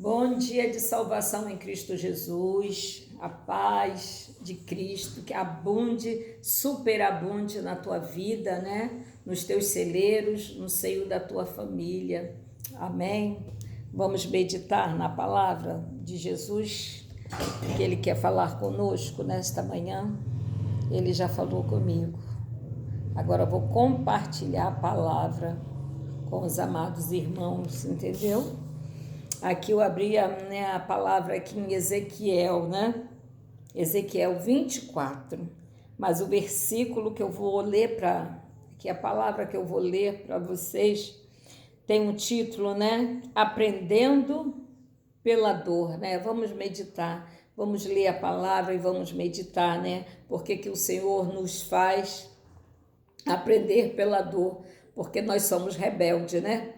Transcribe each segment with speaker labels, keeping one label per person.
Speaker 1: Bom dia de salvação em Cristo Jesus, a paz de Cristo que abunde, superabunde na tua vida, né? Nos teus celeiros, no seio da tua família. Amém? Vamos meditar na palavra de Jesus, que Ele quer falar conosco nesta manhã. Ele já falou comigo. Agora eu vou compartilhar a palavra com os amados irmãos, entendeu? Aqui eu abri a palavra aqui em Ezequiel, né? Ezequiel 24. Mas o versículo que eu vou ler que a palavra que eu vou ler para vocês tem um título, né? Aprendendo pela dor, né? Vamos meditar, vamos ler a palavra e vamos meditar, né? Porque que o Senhor nos faz aprender pela dor, porque nós somos rebeldes, né?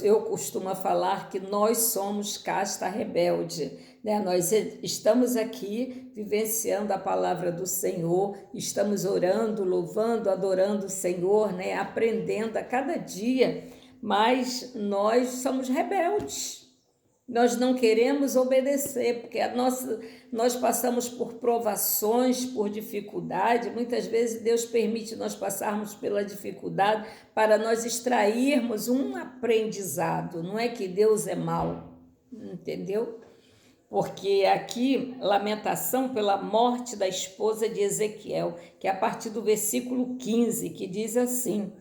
Speaker 1: Eu costumo falar que nós somos casta rebelde, né? Nós estamos aqui vivenciando a palavra do Senhor, estamos orando, louvando, adorando o Senhor, né? Aprendendo a cada dia, mas nós somos rebeldes. Nós não queremos obedecer, porque nós passamos por provações, por dificuldade. Muitas vezes Deus permite nós passarmos pela dificuldade para nós extrairmos um aprendizado. Não é que Deus é mau, entendeu? Porque aqui, lamentação pela morte da esposa de Ezequiel, que é a partir do versículo 15, que diz assim: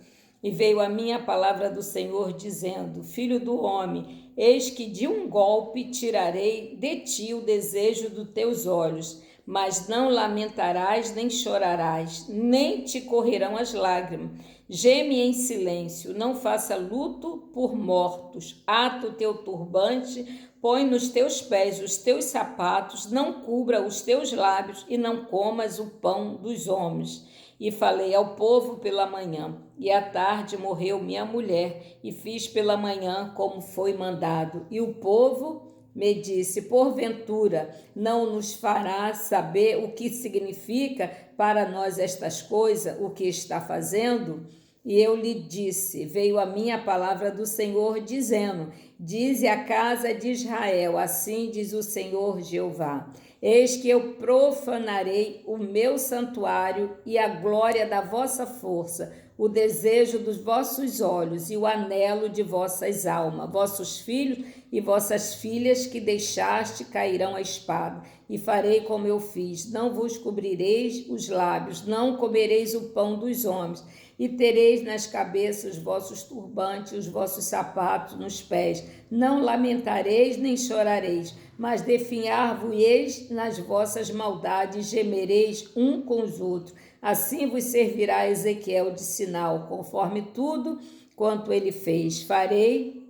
Speaker 1: E veio a mim a palavra do Senhor, dizendo: Filho do homem, eis que de um golpe tirarei de ti o desejo dos teus olhos, mas não lamentarás, nem chorarás, nem te correrão as lágrimas. Geme em silêncio, não faça luto por mortos. Ata o teu turbante, põe nos teus pés os teus sapatos, não cubra os teus lábios e não comas o pão dos homens. E falei ao povo pela manhã, e à tarde morreu minha mulher, e fiz pela manhã como foi mandado. E o povo me disse: porventura não nos fará saber o que significa para nós estas coisas, o que está fazendo? E eu lhe disse: veio a mim a palavra do Senhor, dizendo: dize à casa de Israel, assim diz o Senhor Jeová: eis que eu profanarei o meu santuário e a glória da vossa força, o desejo dos vossos olhos e o anelo de vossas almas. Vossos filhos e vossas filhas que deixaste cairão a espada. E farei como eu fiz: não vos cobrireis os lábios, não comereis o pão dos homens, e tereis nas cabeças os vossos turbantes, os vossos sapatos nos pés. Não lamentareis nem chorareis, mas definhar-vos-eis nas vossas maldades, gemereis um com os outros. Assim vos servirá Ezequiel de sinal, conforme tudo quanto ele fez. Farei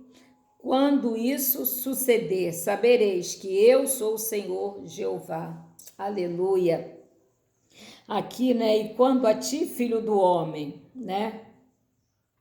Speaker 1: quando isso suceder, sabereis que eu sou o Senhor Jeová. Aleluia. Aqui, né? E quando a ti, filho do homem, né?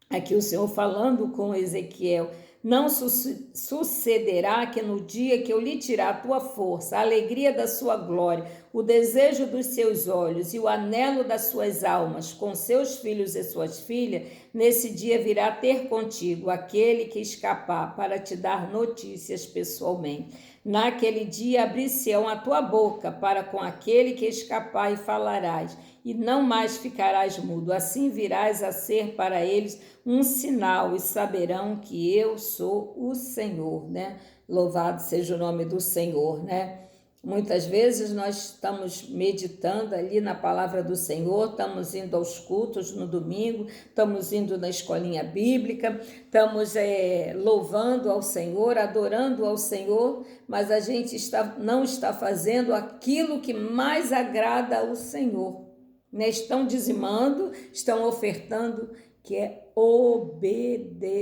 Speaker 1: Aqui o Senhor falando com Ezequiel: não sucederá que no dia que eu lhe tirar a tua força, a alegria da sua glória, o desejo dos seus olhos e o anelo das suas almas, com seus filhos e suas filhas, nesse dia virá ter contigo aquele que escapar, para te dar notícias pessoalmente. Naquele dia abrir-se-ão a tua boca para com aquele que escapar, e falarás, e não mais ficarás mudo. Assim virás a ser para eles um sinal, e saberão que eu sou o Senhor, né? Louvado seja o nome do Senhor, né? Muitas vezes nós estamos meditando ali na palavra do Senhor, estamos indo aos cultos no domingo, estamos indo na escolinha bíblica, estamos louvando ao Senhor, adorando ao Senhor, mas a gente não está fazendo aquilo que mais agrada ao Senhor, né? Estão dizimando, estão ofertando, que é obedecer.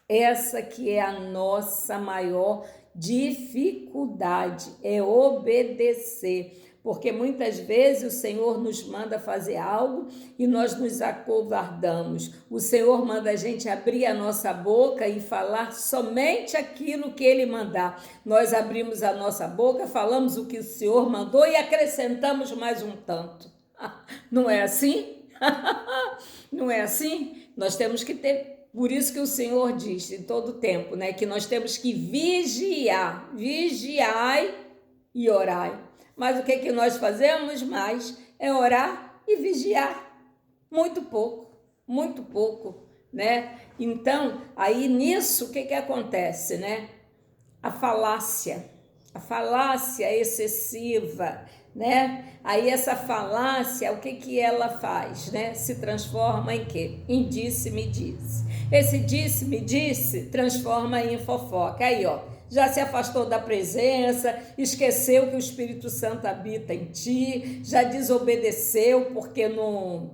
Speaker 1: Essa que é a nossa maior dificuldade, é obedecer, porque muitas vezes o Senhor nos manda fazer algo e nós nos acovardamos. O Senhor manda a gente abrir a nossa boca e falar somente aquilo que Ele mandar. Nós abrimos a nossa boca, falamos o que o Senhor mandou e acrescentamos mais um tanto. Não é assim? Não é assim? Nós temos que ter Por isso que o Senhor diz em todo tempo, né, que nós temos que vigiar, vigiai e orai. Mas o que nós fazemos mais é orar e vigiar. Muito pouco, né? Então, aí nisso, o que acontece, né? A falácia excessiva, né? Aí essa falácia, o que ela faz, né? Se transforma em quê? Em disse-me-disse. Esse disse-me-disse transforma em fofoca. Aí, ó, já se afastou da presença, esqueceu que o Espírito Santo habita em ti, já desobedeceu porque não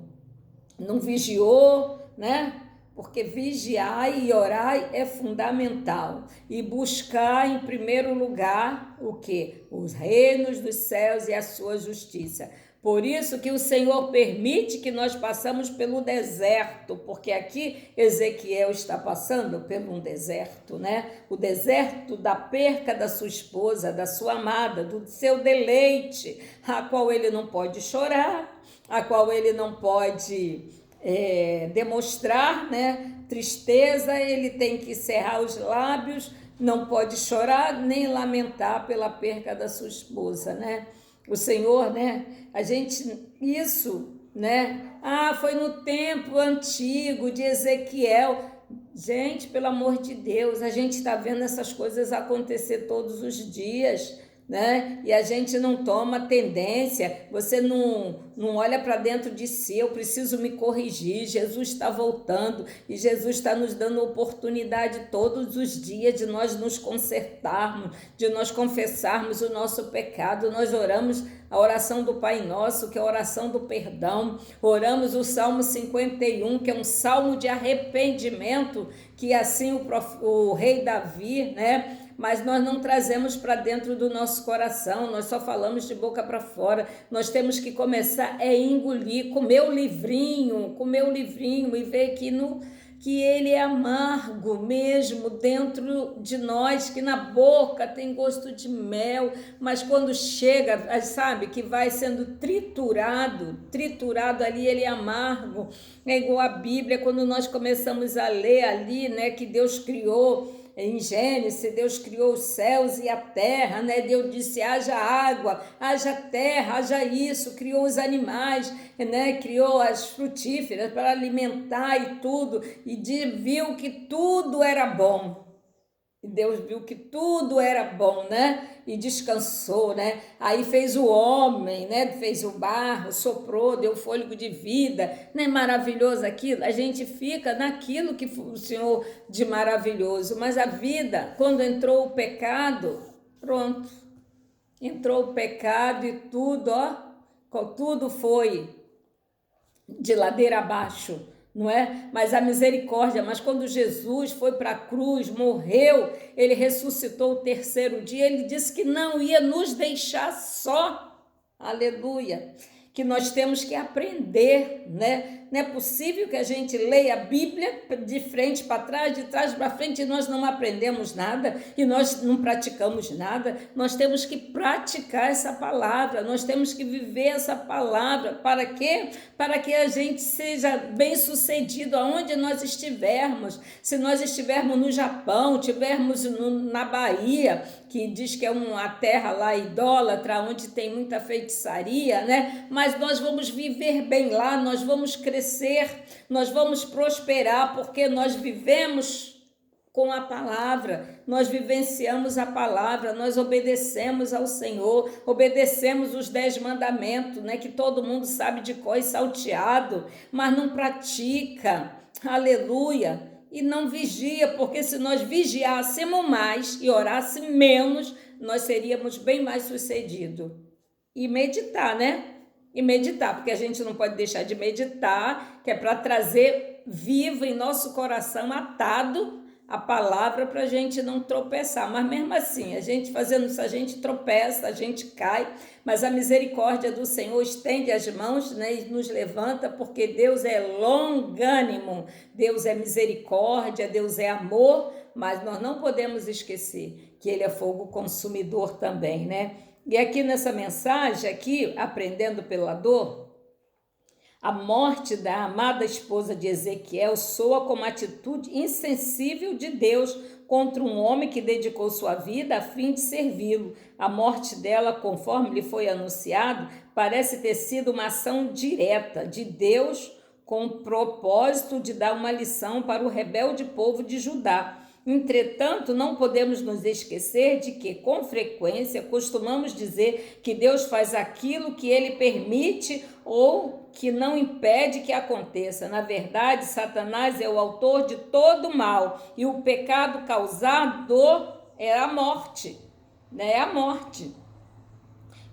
Speaker 1: vigiou, né? Porque vigiar e orar é fundamental. E buscar em primeiro lugar o quê? Os reinos dos céus e a sua justiça. Por isso que o Senhor permite que nós passamos pelo deserto, porque aqui Ezequiel está passando por um deserto, né? O deserto da perca da sua esposa, da sua amada, do seu deleite, a qual ele não pode chorar, a qual ele não pode demonstrar, né, tristeza, ele tem que cerrar os lábios, não pode chorar nem lamentar pela perca da sua esposa, né? O Senhor, né? Isso, né? Foi no tempo antigo de Ezequiel. Gente, pelo amor de Deus, a gente está vendo essas coisas acontecer todos os dias, né? E a gente não toma tendência, você não olha para dentro de si, eu preciso me corrigir, Jesus está voltando e Jesus está nos dando oportunidade todos os dias de nós nos consertarmos, de nós confessarmos o nosso pecado. Nós oramos a oração do Pai Nosso, que é a oração do perdão, oramos o Salmo 51, que é um salmo de arrependimento, que assim o rei Davi, né? Mas nós não trazemos para dentro do nosso coração, nós só falamos de boca para fora. Nós temos que começar a engolir, comer o livrinho e ver que ele é amargo mesmo dentro de nós, que na boca tem gosto de mel, mas quando chega, sabe, que vai sendo triturado ali, ele é amargo. É igual a Bíblia, quando nós começamos a ler ali, né, que Deus criou. Em Gênesis, Deus criou os céus e a terra, né? Deus disse, haja água, haja terra, haja isso, criou os animais, né? Criou as frutíferas para alimentar e tudo, e viu que tudo era bom. E Deus viu que tudo era bom, né? E descansou, né? Aí fez o homem, né? Fez o barro, soprou, deu fôlego de vida. Não é maravilhoso aquilo? A gente fica naquilo que o Senhor de maravilhoso. Mas a vida, quando entrou o pecado, pronto. Entrou o pecado e tudo, ó, tudo foi de ladeira abaixo. Não é? Mas a misericórdia, mas quando Jesus foi para a cruz, morreu, ele ressuscitou o terceiro dia, ele disse que não ia nos deixar só, aleluia, que nós temos que aprender, né? Não é possível que a gente leia a Bíblia de frente para trás, de trás para frente, e nós não aprendemos nada, e nós não praticamos nada. Nós temos que praticar essa palavra, nós temos que viver essa palavra. Para quê? Para que a gente seja bem-sucedido aonde nós estivermos. Se nós estivermos no Japão, estivermos na Bahia, que diz que é uma terra lá idólatra, onde tem muita feitiçaria, né? Mas nós vamos viver bem lá, nós vamos crescer, nós vamos prosperar, porque nós vivemos com a palavra, nós vivenciamos a palavra, nós obedecemos ao Senhor, obedecemos os 10 mandamentos, né? Que todo mundo sabe de cor e salteado, mas não pratica, aleluia. E não vigia, porque se nós vigiássemos mais e orássemos menos, nós seríamos bem mais sucedidos. E meditar, né? E meditar, porque a gente não pode deixar de meditar, que é para trazer vivo em nosso coração, atado a palavra, para a gente não tropeçar. Mas mesmo assim, a gente fazendo isso, a gente tropeça, a gente cai, mas a misericórdia do Senhor estende as mãos, né, e nos levanta, porque Deus é longânimo, Deus é misericórdia, Deus é amor, mas nós não podemos esquecer que Ele é fogo consumidor também, né? E aqui nessa mensagem, aqui, aprendendo pela dor, A morte da amada esposa de Ezequiel soa como atitude insensível de Deus contra um homem que dedicou sua vida a fim de servi-lo. A morte dela, conforme lhe foi anunciado, parece ter sido uma ação direta de Deus com o propósito de dar uma lição para o rebelde povo de Judá. Entretanto, não podemos nos esquecer de que, com frequência, costumamos dizer que Deus faz aquilo que Ele permite ou que não impede que aconteça. Na verdade, Satanás é o autor de todo o mal e o pecado causado é a morte, né? É a morte.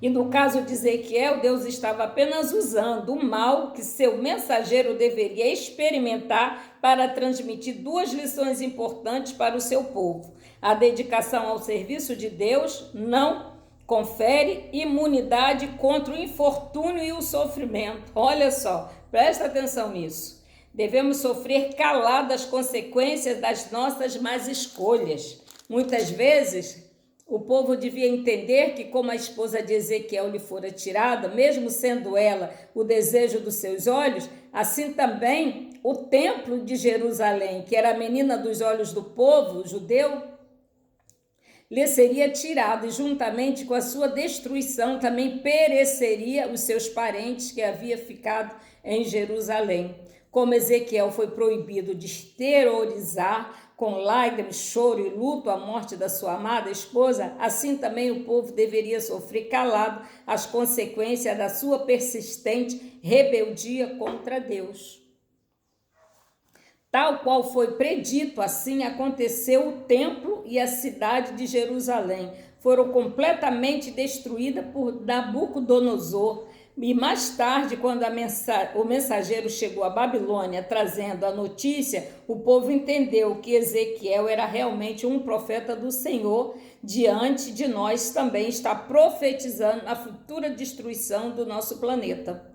Speaker 1: E no caso de Ezequiel, Deus estava apenas usando o mal que seu mensageiro deveria experimentar para transmitir duas lições importantes para o seu povo. A dedicação ao serviço de Deus não confere imunidade contra o infortúnio e o sofrimento. Olha só, presta atenção nisso. Devemos sofrer calado as consequências das nossas más escolhas. Muitas vezes, o povo devia entender que, como a esposa de Ezequiel lhe fora tirada, mesmo sendo ela o desejo dos seus olhos, assim também o templo de Jerusalém, que era a menina dos olhos do povo judeu, lhe seria tirado, e juntamente com a sua destruição também pereceria os seus parentes que havia ficado em Jerusalém. Como Ezequiel foi proibido de exteriorizar com lágrimas, choro e luto a morte da sua amada esposa, assim também o povo deveria sofrer calado as consequências da sua persistente rebeldia contra Deus. Tal qual foi predito, assim aconteceu. O templo e a cidade de Jerusalém foram completamente destruídas por Nabucodonosor. E mais tarde, quando o mensageiro chegou à Babilônia trazendo a notícia, o povo entendeu que Ezequiel era realmente um profeta do Senhor. Diante de nós também está profetizando a futura destruição do nosso planeta.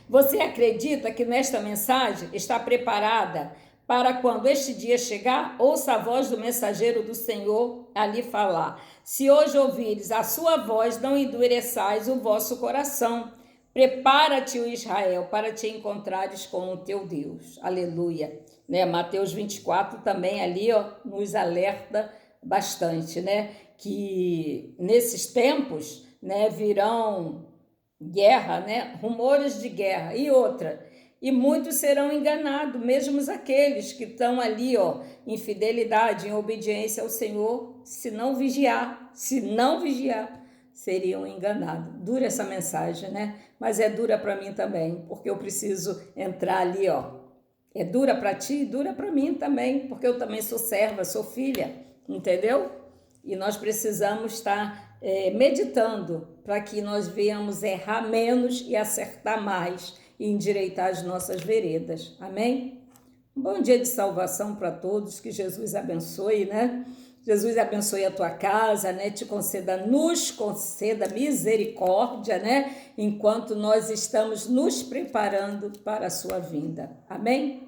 Speaker 1: Você acredita que nesta mensagem está preparada para quando este dia chegar? Ouça a voz do mensageiro do Senhor ali falar. Se hoje ouvires a sua voz, não endureçais o vosso coração. Prepara-te, o Israel, para te encontrares com o teu Deus. Aleluia. Né? Mateus 24 também ali nos alerta bastante, né? Que nesses tempos, né, virão guerra, né? Rumores de guerra e outra. E muitos serão enganados, mesmo aqueles que estão ali, em fidelidade, em obediência ao Senhor, se não vigiar, seriam enganados. Dura essa mensagem, né? Mas é dura para mim também, porque eu preciso entrar ali, É dura para ti, dura para mim também, porque eu também sou serva, sou filha, entendeu? E nós precisamos estar meditando para que nós venhamos errar menos e acertar mais e endireitar as nossas veredas. Amém? Um bom dia de salvação para todos, que Jesus abençoe, né? Jesus abençoe a tua casa, né? Nos conceda misericórdia, né? Enquanto nós estamos nos preparando para a sua vinda. Amém?